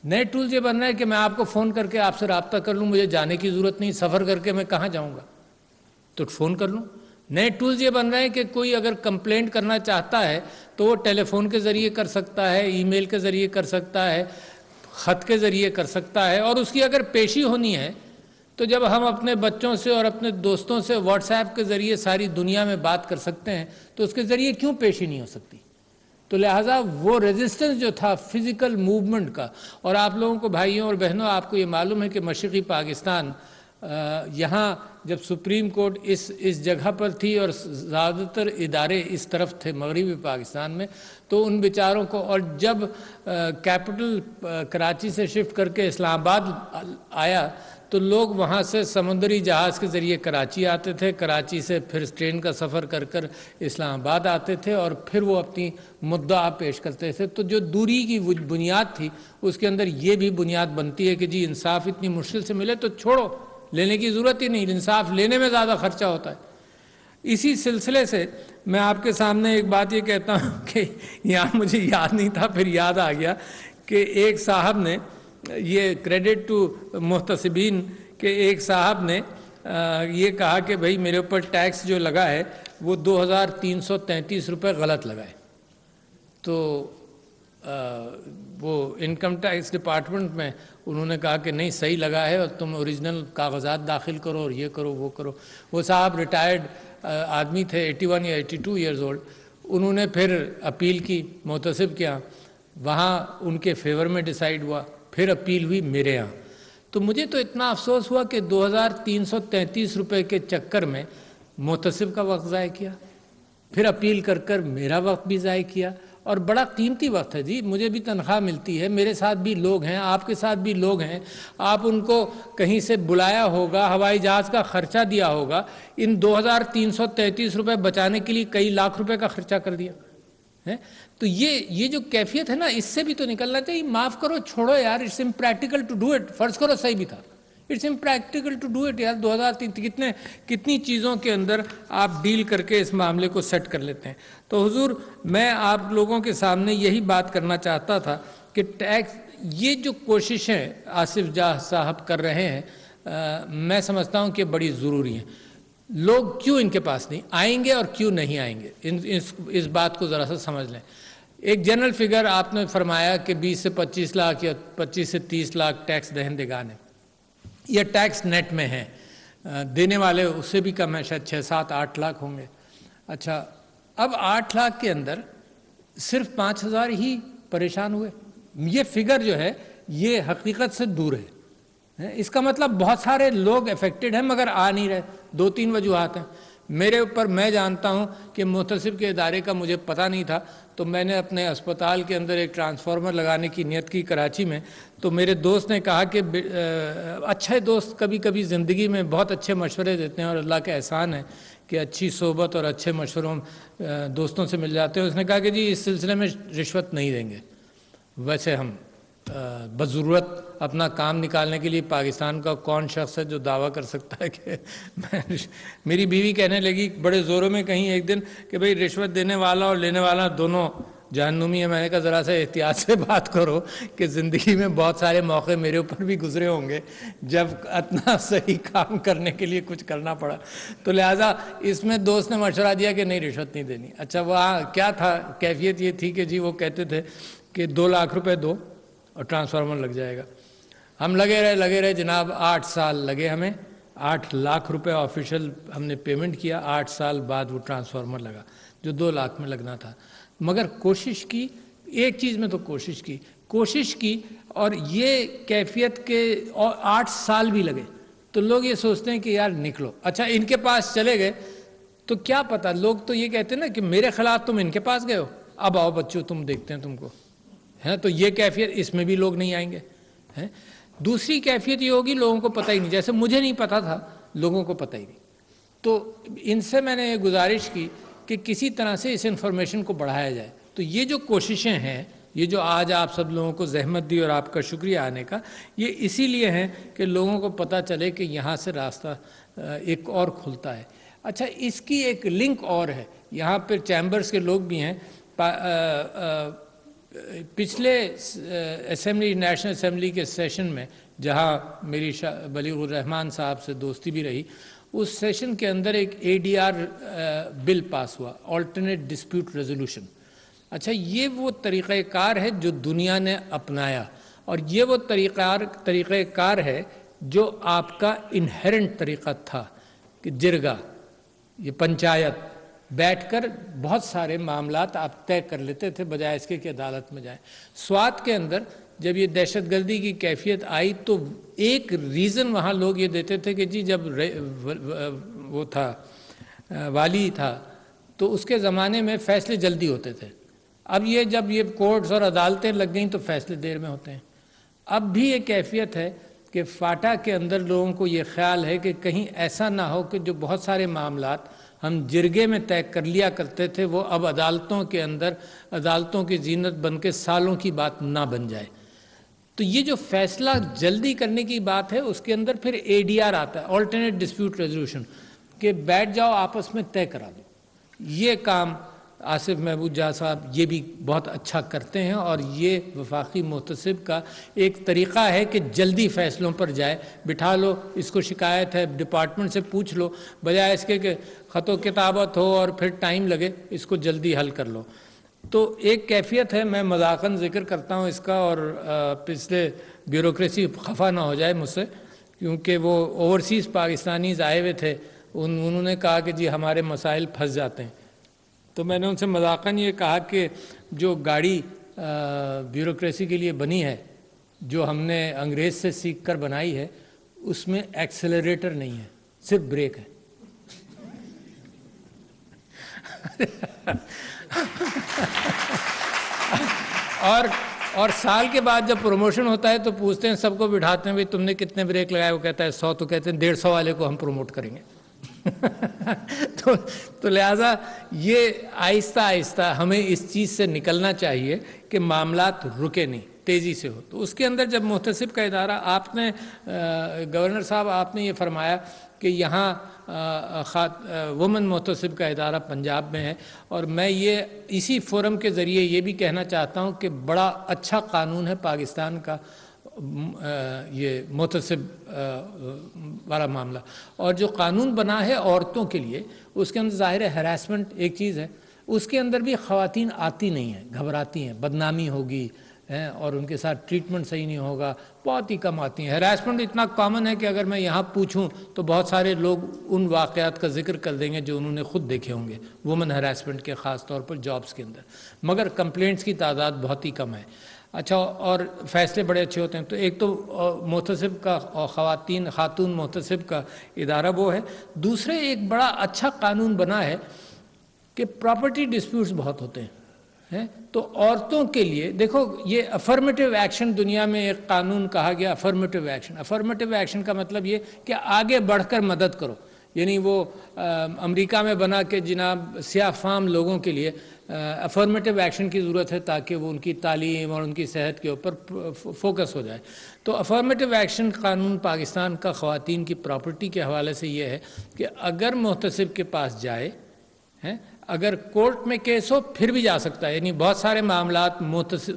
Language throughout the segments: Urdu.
نئے ٹولز یہ بن رہے ہیں کہ میں آپ کو فون کر کے آپ سے رابطہ کر لوں، مجھے جانے کی ضرورت نہیں، سفر کر کے میں کہاں جاؤں گا، تو فون کر لوں۔ نئے ٹولز یہ بن رہے ہیں کہ کوئی اگر کمپلینٹ کرنا چاہتا ہے تو وہ ٹیلی فون کے ذریعے کر سکتا ہے، ای میل کے ذریعے کر سکتا ہے، خط کے ذریعے کر سکتا ہے، اور اس کی اگر پیشی ہونی ہے تو جب ہم اپنے بچوں سے اور اپنے دوستوں سے واٹس ایپ کے ذریعے ساری دنیا میں بات کر سکتے ہیں تو اس کے ذریعے کیوں پیشی نہیں ہو سکتی؟ تو لہٰذا وہ ریزسٹنس جو تھا فزیکل موومنٹ کا، اور آپ لوگوں کو بھائیوں اور بہنوں آپ کو یہ معلوم ہے کہ مشرقی پاکستان یہاں جب سپریم کورٹ اس جگہ پر تھی اور زیادہ تر ادارے اس طرف تھے مغربی پاکستان میں، تو ان بیچاروں کو، اور جب کیپٹل کراچی سے شفٹ کر کے اسلام آباد آیا تو لوگ وہاں سے سمندری جہاز کے ذریعے کراچی آتے تھے، کراچی سے پھر ٹرین کا سفر کر کر اسلام آباد آتے تھے، اور پھر وہ اپنی مدعا پیش کرتے تھے۔ تو جو دوری کی بنیاد تھی اس کے اندر یہ بھی بنیاد بنتی ہے کہ جی انصاف اتنی مشکل سے ملے تو چھوڑو، لینے کی ضرورت ہی نہیں، انصاف لینے میں زیادہ خرچہ ہوتا ہے۔ اسی سلسلے سے میں آپ کے سامنے ایک بات یہ کہتا ہوں کہ یہاں مجھے یاد نہیں تھا، پھر یاد آ گیا کہ ایک صاحب نے، یہ کریڈٹ ٹو محتسبین، کہ ایک صاحب نے یہ کہا کہ بھئی میرے اوپر ٹیکس جو لگا ہے وہ 2333 روپے غلط لگا ہے۔ تو وہ انکم ٹیکس ڈپارٹمنٹ میں انہوں نے کہا کہ نہیں صحیح لگا ہے، اور تم اوریجنل کاغذات داخل کرو اور یہ کرو وہ کرو۔ وہ صاحب ریٹائرڈ آدمی تھے، 81 یا 82 ایئرز اولڈ۔ انہوں نے پھر اپیل کی محتسب کے ہاں، وہاں ان کے فیور میں ڈیسائیڈ ہوا، پھر اپیل ہوئی میرے ہاں۔ تو مجھے تو اتنا افسوس ہوا کہ 2333 روپے کے چکر میں محتسب کا وقت ضائع کیا، پھر اپیل کر کر میرا وقت بھی ضائع کیا، اور بڑا قیمتی وقت ہے جی، مجھے بھی تنخواہ ملتی ہے، میرے ساتھ بھی لوگ ہیں، آپ کے ساتھ بھی لوگ ہیں، آپ ان کو کہیں سے بلایا ہوگا، ہوائی جہاز کا خرچہ دیا ہوگا، ان 2333 روپے بچانے کے لیے کئی لاکھ روپے کا خرچہ کر دیا ہے۔ تو یہ جو کیفیت ہے نا، اس سے بھی تو نکلنا چاہیے۔ معاف کرو، چھوڑو یار، it's impractical to do it. فرض کرو صحیح بھی تھا، it's impractical to do it یار۔ 2003 کتنی چیزوں کے اندر آپ ڈیل کر کے اس معاملے کو سیٹ کر لیتے ہیں۔ تو حضور، میں آپ لوگوں کے سامنے یہی بات کرنا چاہتا تھا کہ ٹیکس، یہ جو کوششیں آصف جاہ صاحب کر رہے ہیں، میں سمجھتا ہوں کہ بڑی ضروری ہیں۔ لوگ کیوں ان کے پاس نہیں آئیں گے اور کیوں نہیں آئیں گے، اس بات کو ذرا سا سمجھ لیں۔ ایک جنرل فگر آپ نے فرمایا کہ 20 سے 25 لاکھ یا 25 سے 30 لاکھ ٹیکس دہندگان ہیں، یہ ٹیکس نیٹ میں ہیں، دینے والے اس سے بھی کم ہیں، شاید 6 7 8 لاکھ ہوں گے۔ اچھا، اب 8 لاکھ کے اندر صرف 5000 ہی پریشان ہوئے، یہ فگر جو ہے یہ حقیقت سے دور ہے۔ اس کا مطلب بہت سارے لوگ افیکٹڈ ہیں مگر آ نہیں رہے۔ 2-3 وجوہات ہیں میرے اوپر۔ میں جانتا ہوں کہ محتسب کے ادارے کا مجھے پتہ نہیں تھا، تو میں نے اپنے اسپتال کے اندر ایک ٹرانسفارمر لگانے کی نیت کی کراچی میں، تو میرے دوست نے کہا کہ اچھے دوست کبھی کبھی زندگی میں بہت اچھے مشورے دیتے ہیں، اور اللہ کا احسان ہے کہ اچھی صحبت اور اچھے مشوروں دوستوں سے مل جاتے ہیں۔ اس نے کہا کہ جی اس سلسلے میں رشوت نہیں دیں گے، ویسے ہم بضرورت اپنا کام نکالنے کے لیے، پاکستان کا کون شخص ہے جو دعویٰ کر سکتا ہے کہ میری بیوی کہنے لگی بڑے زوروں میں کہیں ایک دن کہ بھئی رشوت دینے والا اور لینے والا دونوں جہنمی ہے۔ میں نے کہا ذرا سا احتیاط سے بات کرو کہ زندگی میں بہت سارے موقع میرے اوپر بھی گزرے ہوں گے جب اتنا صحیح کام کرنے کے لیے کچھ کرنا پڑا۔ تو لہٰذا اس میں دوست نے مشورہ دیا کہ نہیں رشوت نہیں دینی۔ اچھا، وہاں کیا تھا کیفیت؟ یہ تھی کہ جی وہ کہتے تھے کہ 2 لاکھ روپے دو اور ٹرانسفارمر لگ جائے گا۔ ہم لگے رہے جناب، 8 سال لگے ہمیں، 8 لاکھ روپے آفیشل ہم نے پیمنٹ کیا، 8 سال بعد وہ ٹرانسفارمر لگا جو 2 لاکھ میں لگنا تھا۔ مگر کوشش کی، ایک چیز میں تو کوشش کی، اور یہ کیفیت کے، اور 8 سال بھی لگے۔ تو لوگ یہ سوچتے ہیں کہ یار نکلو، اچھا ان کے پاس چلے گئے تو کیا پتا، لوگ تو یہ کہتے ہیں نا کہ میرے خلاف تم ان کے پاس گئے ہو، اب آؤ بچوں تم دیکھتے ہیں تم کو، ہے تو یہ کیفیت، اس میں بھی لوگ نہیں آئیں گے۔ دوسری کیفیت یہ ہوگی لوگوں کو پتہ ہی نہیں، جیسے مجھے نہیں پتا تھا، لوگوں کو پتہ ہی نہیں۔ تو ان سے میں نے یہ گزارش کی کہ کسی طرح سے اس انفارمیشن کو بڑھایا جائے۔ تو یہ جو کوششیں ہیں، یہ جو آج آپ سب لوگوں کو زحمت دی اور آپ کا شکریہ آنے کا، یہ اسی لیے ہیں کہ لوگوں کو پتہ چلے کہ یہاں سے راستہ ایک اور کھلتا ہے۔ اچھا، اس کی ایک لنک اور ہے، یہاں پہ چیمبرز کے لوگ بھی ہیں، پچھلے اسمبلی نیشنل اسمبلی کے سیشن میں جہاں میری بلیغ الرحمان صاحب سے دوستی بھی رہی، اس سیشن کے اندر ایک ADR بل پاس ہوا، آلٹرنیٹ ڈسپیوٹ ریزولوشن۔ اچھا، یہ وہ طریقہ کار ہے جو دنیا نے اپنایا، اور یہ وہ طریقہ کار ہے جو آپ کا انہیرنٹ طریقہ تھا کہ جرگہ، یہ پنچایت، بیٹھ کر بہت سارے معاملات آپ طے کر لیتے تھے بجائے اس کے کہ عدالت میں جائیں۔ سوات کے اندر جب یہ دہشت گردی کی کیفیت آئی تو ایک ریزن وہاں لوگ یہ دیتے تھے کہ جی جب وہ تھا والی تھا تو اس کے زمانے میں فیصلے جلدی ہوتے تھے، اب یہ جب یہ کورٹس اور عدالتیں لگ گئیں تو فیصلے دیر میں ہوتے ہیں۔ اب بھی یہ کیفیت ہے کہ فاٹا کے اندر لوگوں کو یہ خیال ہے کہ کہیں ایسا نہ ہو کہ جو بہت سارے معاملات ہم جرگے میں طے کر لیا کرتے تھے وہ اب عدالتوں کے اندر عدالتوں کی زینت بن کے سالوں کی بات نہ بن جائے۔ تو یہ جو فیصلہ جلدی کرنے کی بات ہے اس کے اندر پھر ADR آتا ہے، آلٹرنیٹ ڈسپیوٹ ریزولوشن، کہ بیٹھ جاؤ آپس میں طے کرا دو۔ یہ کام آصف محمود جہاں صاحب یہ بھی بہت اچھا کرتے ہیں، اور یہ وفاقی محتسب کا ایک طریقہ ہے کہ جلدی فیصلوں پر جائے۔ بٹھا لو، اس کو شکایت ہے ڈپارٹمنٹ سے پوچھ لو، بجائے اس کے کہ خط و کتابت ہو اور پھر ٹائم لگے، اس کو جلدی حل کر لو۔ تو ایک کیفیت ہے، میں مذاقاً ذکر کرتا ہوں اس کا، اور پچھلے بیوروکریسی خفا نہ ہو جائے مجھ سے، کیونکہ وہ اوورسیز پاکستانیز آئے ہوئے تھے، انہوں نے کہا کہ جی ہمارے مسائل پھنس جاتے ہیں، تو میں نے ان سے مذاقاً یہ کہا کہ جو گاڑی بیوروکریسی کے لیے بنی ہے، جو ہم نے انگریز سے سیکھ کر بنائی ہے، اس میں ایکسلریٹر نہیں ہے، صرف بریک ہے۔ اور سال کے بعد جب پروموشن ہوتا ہے تو پوچھتے ہیں، سب کو بٹھاتے ہیں بھئی تم نے کتنے بریک لگائے، وہ کہتا ہے 100، تو کہتے ہیں 150 والے کو ہم پروموٹ کریں گے۔ تو لہٰذا یہ آہستہ آہستہ ہمیں اس چیز سے نکلنا چاہیے کہ معاملات رکے نہیں، تیزی سے ہو۔ تو اس کے اندر جب محتسب کا ادارہ، آپ نے گورنر صاحب آپ نے یہ فرمایا کہ یہاں وومن محتسب کا ادارہ پنجاب میں ہے، اور میں یہ اسی فورم کے ذریعے یہ بھی کہنا چاہتا ہوں کہ بڑا اچھا قانون ہے پاکستان کا یہ محتسب والا معاملہ، اور جو قانون بنا ہے عورتوں کے لیے، اس کے اندر ظاہر ہے ہراسمنٹ ایک چیز ہے، اس کے اندر بھی خواتین آتی نہیں ہیں، گھبراتی ہیں، بدنامی ہوگی اور ان کے ساتھ ٹریٹمنٹ صحیح نہیں ہوگا، بہت ہی کم آتی ہیں۔ ہراسمنٹ اتنا کامن ہے کہ اگر میں یہاں پوچھوں تو بہت سارے لوگ ان واقعات کا ذکر کر دیں گے جو انہوں نے خود دیکھے ہوں گے، وومن ہراسمنٹ کے، خاص طور پر جابز کے اندر، مگر کمپلینٹس کی تعداد بہت ہی کم ہے۔ اچھا، اور فیصلے بڑے اچھے ہوتے ہیں۔ تو ایک تو محتسب کا، خاتون محتسب کا ادارہ وہ ہے۔ دوسرے ایک بڑا اچھا قانون بنا ہے کہ پراپرٹی ڈسپیوٹس بہت ہوتے ہیں، تو عورتوں کے لیے دیکھو، یہ افرمیٹیو ایکشن دنیا میں ایک قانون کہا گیا، افرمیٹیو ایکشن۔ افرمیٹیو ایکشن کا مطلب یہ کہ آگے بڑھ کر مدد کرو، یعنی وہ امریکہ میں بنا کہ جناب سیاہ فام لوگوں کے لیے افرمیٹیو ایکشن کی ضرورت ہے تاکہ وہ ان کی تعلیم اور ان کی صحت کے اوپر فوکس ہو جائے۔ تو افرمیٹیو ایکشن قانون پاکستان کا خواتین کی پراپرٹی کے حوالے سے یہ ہے کہ اگر محتسب کے پاس جائے، اگر کورٹ میں کیس ہو پھر بھی جا سکتا ہے، یعنی بہت سارے معاملات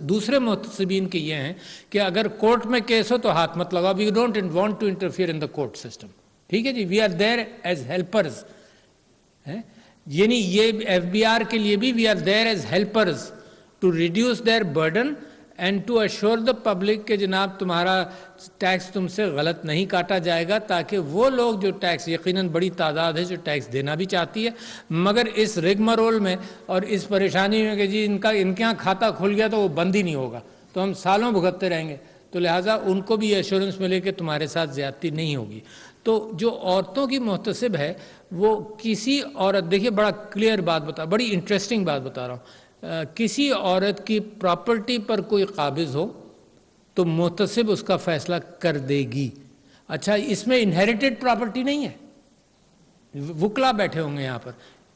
دوسرے محتسبین کے یہ ہیں کہ اگر کورٹ میں کیس ہو تو ہاتھ مت لگاؤ، we don't want to interfere in the court system, ٹھیک ہے جی، we are there as helpers, یعنی یہ FBR کے لیے بھی we are there as helpers to reduce their burden and to assure the public کہ جناب تمہارا ٹیکس تم سے غلط نہیں کاٹا جائے گا، تاکہ وہ لوگ جو ٹیکس، یقیناً بڑی تعداد ہے جو ٹیکس دینا بھی چاہتی ہے مگر اس رگمرول میں اور اس پریشانی میں کہ جی ان کے یہاں کھاتا کھل گیا تو وہ بند ہی نہیں ہوگا، تو ہم سالوں بھگتتے رہیں گے، تو لہٰذا ان کو بھی ایشورنس ملے کہ تمہارے ساتھ زیادتی نہیں ہوگی۔ تو جو عورتوں کی محتسب ہے وہ کسی عورت، دیکھیے بڑا کلیئر بات بڑی انٹرسٹنگ بات بتا رہا ہوں، کسی عورت کی پراپرٹی پر کوئی قابض ہو تو محتسب اس کا فیصلہ کر دے گی۔ اچھا، اس میں انہیریٹڈ پراپرٹی نہیں ہے، وکلا بیٹھے ہوں گے یہاں پر،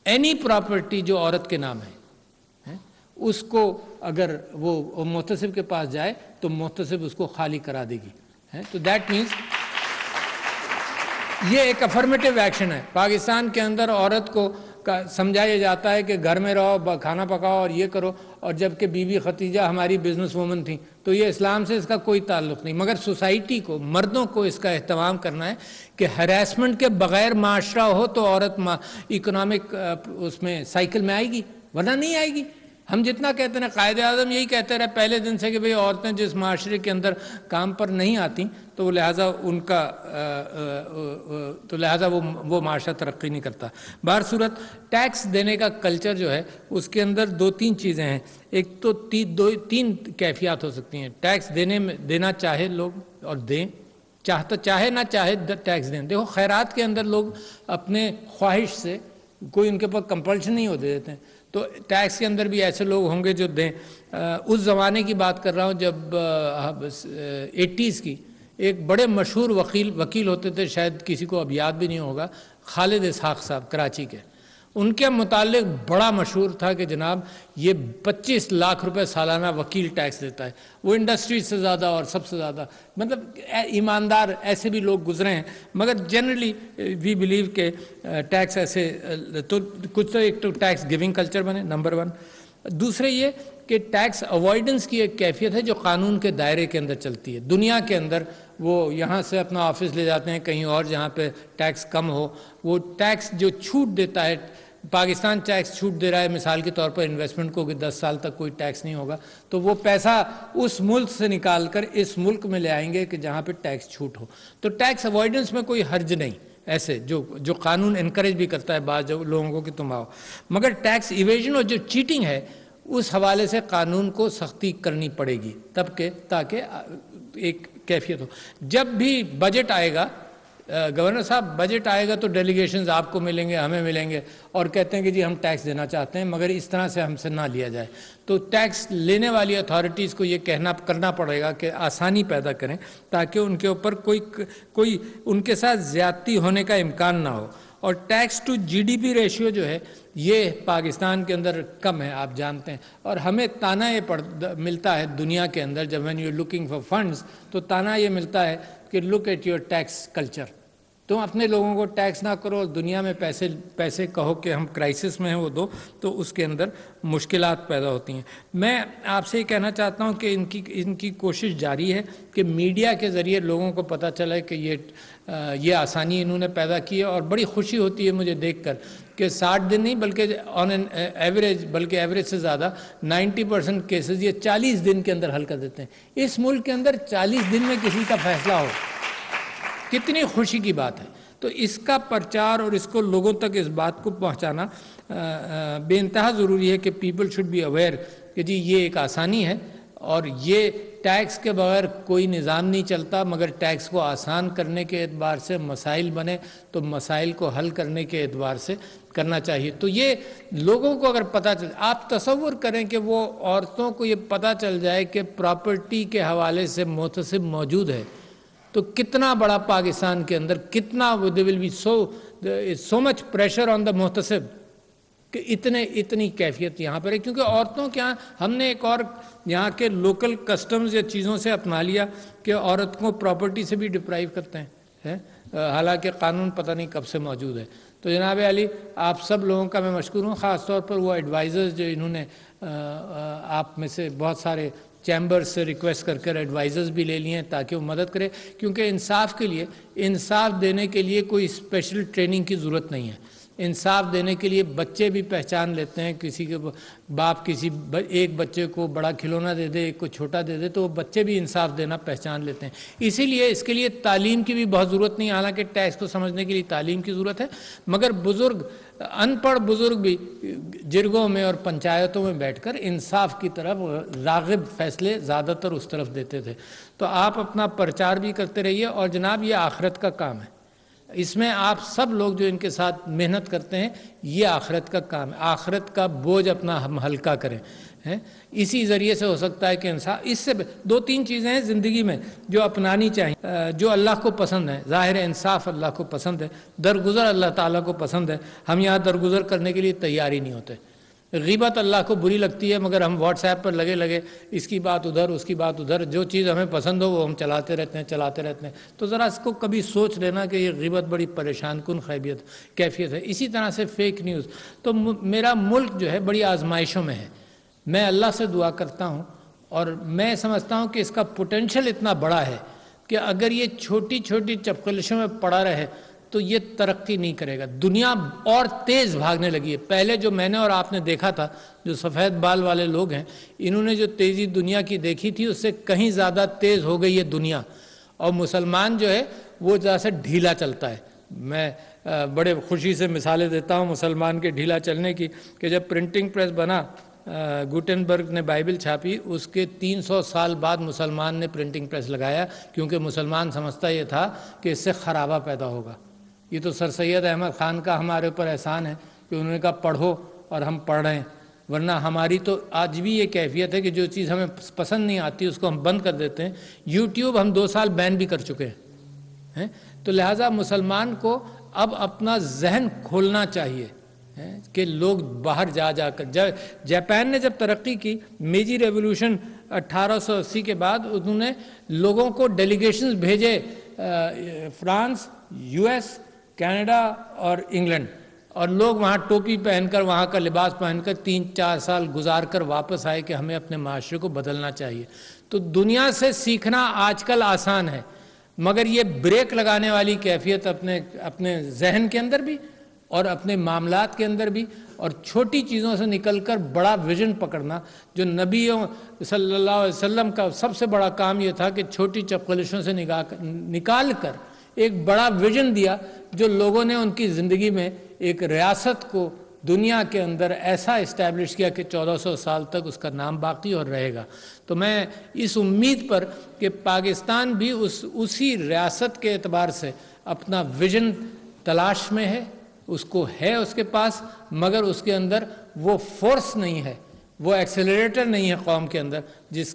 اینی پراپرٹی جو عورت کے نام ہے اس کو اگر وہ محتسب کے پاس جائے تو محتسب اس کو خالی کرا دے گی۔ تو دیٹ مینس یہ ایک افرمیٹیو ایکشن ہے۔ پاکستان کے اندر عورت کو سمجھایا جاتا ہے کہ گھر میں رہو، کھانا پکاؤ اور یہ کرو، اور جبکہ بی بی ختیجہ ہماری بزنس وومن تھیں. تو یہ اسلام سے اس کا کوئی تعلق نہیں. مگر سوسائٹی کو، مردوں کو اس کا اہتمام کرنا ہے کہ ہراسمنٹ کے بغیر معاشرہ ہو تو عورت اکنامک اس میں سائیکل میں آئے گی، ورنہ نہیں آئے گی. ہم جتنا کہتے ہیں، قائد اعظم یہی کہتے رہے پہلے دن سے کہ بھئی عورتیں جس معاشرے کے اندر کام پر نہیں آتیں تو لہٰذا ان کا وہ معاشرہ ترقی نہیں کرتا. بہر صورت ٹیکس دینے کا کلچر جو ہے اس کے اندر دو تین چیزیں ہیں. ایک تو تین کیفیات ہو سکتی ہیں. ٹیکس دینا چاہے لوگ اور دیں، چاہے نہ چاہے ٹیکس دیں. دیکھو خیرات کے اندر لوگ اپنے خواہش سے، کوئی ان کے پر کمپلشن نہیں ہوتے دیتے ہیں. تو ٹیکس کے اندر بھی ایسے لوگ ہوں گے جو دیں. اس زمانے کی بات کر رہا ہوں جب 80s کی، ایک بڑے مشہور وکیل ہوتے تھے، شاید کسی کو اب یاد بھی نہیں ہوگا، خالد اسحاق صاحب کراچی کے. ان کے متعلق بڑا مشہور تھا کہ جناب یہ 25 لاکھ روپے سالانہ وکیل ٹیکس دیتا ہے. وہ انڈسٹری سے زیادہ اور سب سے زیادہ، مطلب ایماندار ایسے بھی لوگ گزرے ہیں. مگر جنرلی وی بلیو کہ ٹیکس ایسے تو کچھ تو ایک تو ٹیکس گیونگ کلچر بنے، نمبر 1. دوسرے یہ کہ ٹیکس اوائڈنس کی ایک کیفیت ہے جو قانون کے دائرے کے اندر چلتی ہے. دنیا کے اندر وہ یہاں سے اپنا آفس لے جاتے ہیں کہیں اور جہاں پہ ٹیکس کم ہو. وہ ٹیکس جو چھوٹ دیتا ہے، پاکستان ٹیکس چھوٹ دے رہا ہے مثال کے طور پر انویسٹمنٹ کو کہ 10 سال تک کوئی ٹیکس نہیں ہوگا، تو وہ پیسہ اس ملک سے نکال کر اس ملک میں لے آئیں گے کہ جہاں پہ ٹیکس چھوٹ ہو. تو ٹیکس اوائڈنس میں کوئی حرج نہیں ایسے جو قانون انکریج بھی کرتا ہے بعض لوگوں کو کہ تم آؤ. مگر ٹیکس ایویژن اور جو چیٹنگ ہے اس حوالے سے قانون کو سختی کرنی پڑے گی تاکہ ایک کیفیت ہو. جب بھی بجٹ آئے گا، گورنر صاحب بجٹ آئے گا تو ڈیلیگیشنز آپ کو ملیں گے، ہمیں ملیں گے اور کہتے ہیں کہ جی ہم ٹیکس دینا چاہتے ہیں، مگر اس طرح سے ہم سے نہ لیا جائے. تو ٹیکس لینے والی اتھارٹیز کو یہ کرنا پڑے گا کہ آسانی پیدا کریں تاکہ ان کے اوپر کوئی ان کے ساتھ زیادتی ہونے کا امکان نہ ہو. اور tax to G D P ratio جو ہے یہ پاکستان کے اندر کم ہے، آپ جانتے ہیں. اور ہمیں تانا یہ ملتا ہے دنیا کے اندر، جب when you looking for funds تو تانا یہ ملتا ہے کہ look at your tax culture. تم اپنے لوگوں کو ٹیکس نہ کرو، دنیا میں پیسے کہو کہ ہم کرائسس میں ہیں وہ دو، تو اس کے اندر مشکلات پیدا ہوتی ہیں. میں آپ سے یہ کہنا چاہتا ہوں کہ ان کی کوشش جاری ہے کہ میڈیا کے ذریعے لوگوں کو پتہ چلے کہ یہ آسانی انہوں نے پیدا کی ہے. اور بڑی خوشی ہوتی ہے مجھے دیکھ کر کہ 60 دن نہیں بلکہ آن این ایوریج، بلکہ ایوریج سے زیادہ 90% کیسز یہ 40 دن کے اندر حل کر دیتے ہیں. اس ملک کے اندر 40 دن میں کسی کا فیصلہ ہو، کتنی خوشی کی بات ہے. تو اس کا پرچار اور اس کو لوگوں تک اس بات کو پہنچانا بے انتہا ضروری ہے کہ پیپل شوڈ بی اویئر کہ جی یہ ایک آسانی ہے اور یہ ٹیکس کے بغیر کوئی نظام نہیں چلتا. مگر ٹیکس کو آسان کرنے کے اعتبار سے مسائل بنے تو مسائل کو حل کرنے کے اعتبار سے کرنا چاہیے. تو یہ لوگوں کو اگر پتہ چل، آپ تصور کریں کہ وہ عورتوں کو یہ پتہ چل جائے کہ پراپرٹی کے حوالے سے محتسب موجود ہے تو کتنا بڑا پاکستان کے اندر کتنا دے will be so much pressure on دا محتسب کہ اتنی کیفیت یہاں پر ہے. کیونکہ عورتوں کے یہاں ہم نے ایک اور یہاں کے لوکل کسٹمز یا چیزوں سے اپنا لیا کہ عورت کو پراپرٹی سے بھی ڈپرائیو کرتے ہیں، حالانکہ قانون پتہ نہیں کب سے موجود ہے. تو جناب علی آپ سب لوگوں کا میں مشکور ہوں، خاص طور پر وہ ایڈوائزرز جو انہوں نے آپ میں سے بہت سارے چیمبر سے ریکویسٹ کر کر ایڈوائزرز بھی لے لیے ہیں تاکہ وہ مدد کرے. کیونکہ انصاف دینے کے لیے کوئی اسپیشل ٹریننگ کی ضرورت نہیں ہے. انصاف دینے کے لیے بچے بھی پہچان لیتے ہیں. کسی کے باپ ایک بچے کو بڑا کھلونا دے دے، ایک کو چھوٹا دے دے، تو وہ بچے بھی انصاف دینا پہچان لیتے ہیں. اسی لیے اس کے لیے تعلیم کی بھی بہت ضرورت نہیں، حالانکہ ٹیکس کو سمجھنے کے لیے تعلیم کی ضرورت ہے. مگر ان پڑھ بزرگ بھی جرگوں میں اور پنچایتوں میں بیٹھ کر انصاف کی طرف راغب فیصلے زیادہ تر اس طرف دیتے تھے. تو آپ اپنا پرچار بھی کرتے رہیے. اور جناب یہ آخرت کا کام ہے، اس میں آپ سب لوگ جو ان کے ساتھ محنت کرتے ہیں یہ آخرت کا کام ہے. آخرت کا بوجھ اپنا ہم ہلکا کریں. اسی ذریعے سے ہو سکتا ہے کہ انسان اس سے 2-3 چیزیں ہیں زندگی میں جو اپنانی چاہیے، جو اللہ کو پسند ہے. ظاہر انصاف اللہ کو پسند ہے، درگزر اللہ تعالیٰ کو پسند ہے. ہم یہاں درگزر کرنے کے لیے تیار ہی نہیں ہوتے. غیبت اللہ کو بری لگتی ہے، مگر ہم واٹس ایپ پر لگے اس کی بات ادھر اس کی بات ادھر، جو چیز ہمیں پسند ہو وہ ہم چلاتے رہتے ہیں. تو ذرا اس کو کبھی سوچ لینا کہ یہ غیبت بڑی پریشان کن کیفیت ہے. اسی طرح سے فیک نیوز. تو میرا ملک جو ہے بڑی آزمائشوں میں ہے. میں اللہ سے دعا کرتا ہوں اور میں سمجھتا ہوں کہ اس کا پوٹینشیل اتنا بڑا ہے کہ اگر یہ چھوٹی چھوٹی چپقلشوں میں پڑا رہے تو یہ ترقی نہیں کرے گا. دنیا اور تیز بھاگنے لگی ہے. پہلے جو میں نے اور آپ نے دیکھا تھا, جو سفید بال والے لوگ ہیں, انہوں نے جو تیزی دنیا کی دیکھی تھی اس سے کہیں زیادہ تیز ہو گئی ہے دنیا. اور مسلمان جو ہے وہ ذرا سے ڈھیلا چلتا ہے. میں بڑے خوشی سے مثالیں دیتا ہوں مسلمان کے ڈھیلا چلنے کی, کہ جب پرنٹنگ پریس بنا, گوٹنبرگ نے بائبل چھاپی, اس کے 300 سال بعد مسلمان نے پرنٹنگ پریس لگایا, کیونکہ مسلمان سمجھتا یہ تھا کہ اس سے خرابہ پیدا ہوگا. یہ تو سر سید احمد خان کا ہمارے اوپر احسان ہے کہ انہوں نے کہا پڑھو اور ہم پڑھ رہے ہیں, ورنہ ہماری تو آج بھی یہ کیفیت ہے کہ جو چیز ہمیں پسند نہیں آتی اس کو ہم بند کر دیتے ہیں. یوٹیوب ہم 2 سال بین بھی کر چکے ہیں. تو لہٰذا مسلمان کو اب اپنا ذہن کھولنا چاہیے کہ لوگ باہر جا کر, جاپان نے جب ترقی کی, میجی ریولوشن 1880 کے بعد, انہوں نے لوگوں کو ڈیلیگیشنز بھیجے فرانس, یو ایس, کینیڈا اور انگلینڈ, اور لوگ وہاں ٹوپی پہن کر, وہاں کا لباس پہن کر 3-4 سال گزار کر واپس آئے کہ ہمیں اپنے معاشرے کو بدلنا چاہیے. تو دنیا سے سیکھنا آج کل آسان ہے, مگر یہ بریک لگانے والی کیفیت اپنے ذہن کے اندر بھی اور اپنے معاملات کے اندر بھی, اور چھوٹی چیزوں سے نکل کر بڑا ویژن پکڑنا. جو نبیوں صلی اللہ علیہ وسلم کا سب سے بڑا کام یہ تھا کہ چھوٹی چپقلشوں سے نکال کر ایک بڑا ویژن دیا, جو لوگوں نے ان کی زندگی میں ایک ریاست کو دنیا کے اندر ایسا اسٹیبلش کیا کہ 1400 سال تک اس کا نام باقی اور رہے گا. تو میں اس امید پر کہ پاکستان بھی اسی ریاست کے اعتبار سے اپنا ویژن تلاش میں ہے, اس کو ہے اس کے پاس, مگر اس کے اندر وہ فورس نہیں ہے, وہ ایکسیلریٹر نہیں ہے قوم کے اندر جس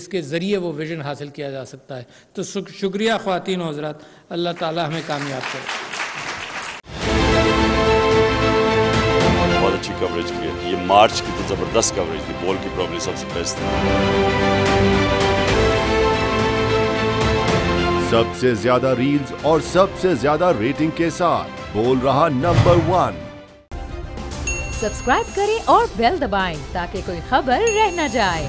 کے ذریعے وہ ویژن حاصل کیا جا سکتا ہے. تو شکریہ خواتین و حضرات, اللہ تعالی ہمیں کامیاب کرے. بہت اچھی کوریج کی ہے, یہ مارچ کی تو زبردست کوریج تھی, بول کی پرابلی سب سے بیسٹ تھی. سب سے زیادہ ریلز اور سب سے زیادہ ریٹنگ کے ساتھ بول رہا نمبر 1. سبسکرائب کریں اور بیل دبائیں تاکہ کوئی خبر رہ نہ جائے.